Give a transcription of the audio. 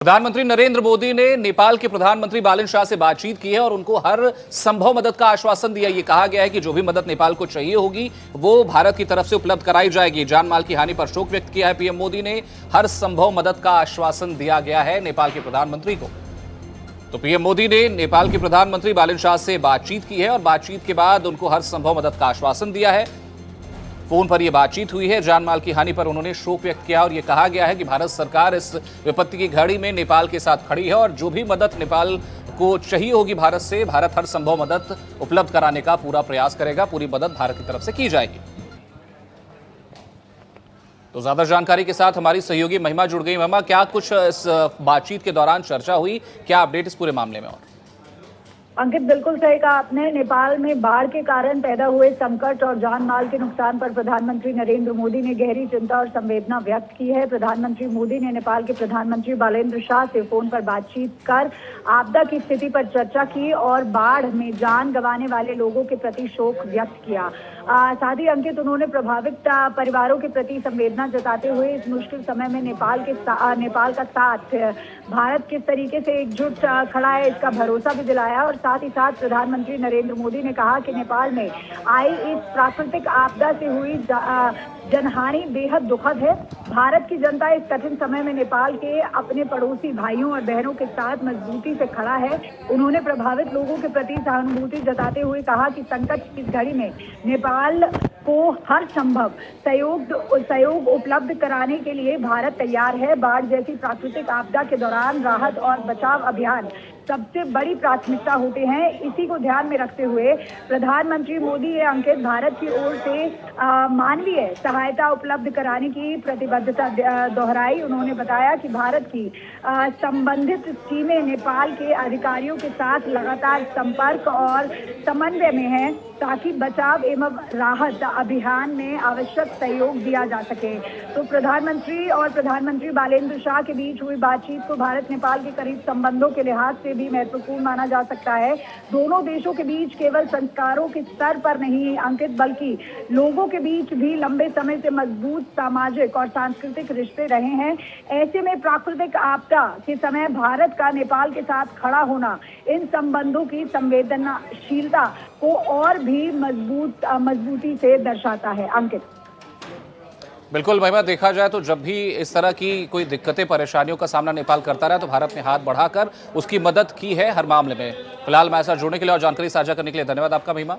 प्रधानमंत्री नरेंद्र मोदी ने नेपाल के प्रधानमंत्री बालन शाह से बातचीत की है और उनको हर संभव मदद का आश्वासन दिया। ये कहा गया है कि जो भी मदद नेपाल को चाहिए होगी वो भारत की तरफ से उपलब्ध कराई जाएगी। जान माल की हानि पर शोक व्यक्त किया है पीएम मोदी ने। हर संभव मदद का आश्वासन दिया गया है नेपाल के प्रधानमंत्री को। तो पीएम मोदी ने नेपाल के प्रधानमंत्री बालन शाह से बातचीत की है और बातचीत के बाद उनको हर संभव मदद का आश्वासन दिया है। फोन पर यह बातचीत हुई है। जान माल की हानि पर उन्होंने शोक व्यक्त किया और यह कहा गया है कि भारत सरकार इस विपत्ति की घड़ी में नेपाल के साथ खड़ी है और जो भी मदद नेपाल को चाहिए होगी भारत से, भारत हर संभव मदद उपलब्ध कराने का पूरा प्रयास करेगा। पूरी मदद भारत की तरफ से की जाएगी। तो ज्यादा जानकारी के साथ हमारी सहयोगी महिमा जुड़ गई। महिमा, क्या कुछ इस बातचीत के दौरान चर्चा हुई, क्या अपडेट इस पूरे मामले में? और अंकित, बिल्कुल सही कहा आपने। नेपाल में बाढ़ के कारण पैदा हुए संकट और जान माल के नुकसान पर प्रधानमंत्री नरेंद्र मोदी ने गहरी चिंता और संवेदना व्यक्त की है। प्रधानमंत्री मोदी ने नेपाल के प्रधानमंत्री बालेन्द्र शाह से फोन पर बातचीत कर आपदा की स्थिति पर चर्चा की और बाढ़ में जान गंवाने वाले लोगों के प्रति शोक व्यक्त किया। साथ ही अंकित, उन्होंने प्रभावित परिवारों के प्रति संवेदना जताते हुए इस मुश्किल समय में नेपाल का साथ भारत किस तरीके से एकजुट खड़ा है इसका भरोसा भी दिलाया। और साथ ही साथ प्रधानमंत्री नरेंद्र मोदी ने कहा कि नेपाल में आई इस प्राकृतिक आपदा से हुई जनहानि बेहद दुखद है। भारत की जनता इस कठिन समय में नेपाल के अपने पड़ोसी भाइयों और बहनों के साथ मजबूती से खड़ा है। उन्होंने प्रभावित लोगों के प्रति सहानुभूति जताते हुए कहा कि संकट की इस घड़ी में नेपाल को हर संभव सहयोग उपलब्ध कराने के लिए भारत तैयार है। बाढ़ जैसी प्राकृतिक आपदा के दौरान राहत और बचाव अभियान सबसे बड़ी प्राथमिकता होते हैं। इसी को ध्यान में रखते हुए प्रधानमंत्री मोदी ये अंकित भारत की ओर से मानवीय सहायता उपलब्ध कराने की प्रतिबद्धता दोहराई। उन्होंने बताया कि भारत की संबंधित टीमें नेपाल के अधिकारियों के साथ लगातार संपर्क और समन्वय में है ताकि बचाव एवं राहत अभियान में आवश्यक सहयोग दिया जा सके। तो प्रधानमंत्री और प्रधानमंत्री बालेन्द्र शाह के बीच हुई बातचीत को भारत नेपाल के करीब संबंधों के लिहाज से भी महत्वपूर्ण माना जा सकता है। दोनों देशों के बीच केवल संस्कारों के स्तर पर नहीं अंकित, बल्कि लोगों के बीच भी लंबे समय से मजबूत सामाजिक और सांस्कृतिक रिश्ते रहे हैं। ऐसे में प्राकृतिक आपदा के समय भारत का नेपाल के साथ खड़ा होना इन संबंधों की संवेदनशीलता को और भी मजबूती से दर्शाता है। अंकित, बिल्कुल महिमा, देखा जाए तो जब भी इस तरह की कोई दिक्कतें परेशानियों का सामना नेपाल करता रहा तो भारत ने हाथ बढ़ाकर उसकी मदद की है हर मामले में। फिलहाल हमारे साथ जुड़ने के लिए और जानकारी साझा करने के लिए धन्यवाद आपका महिमा।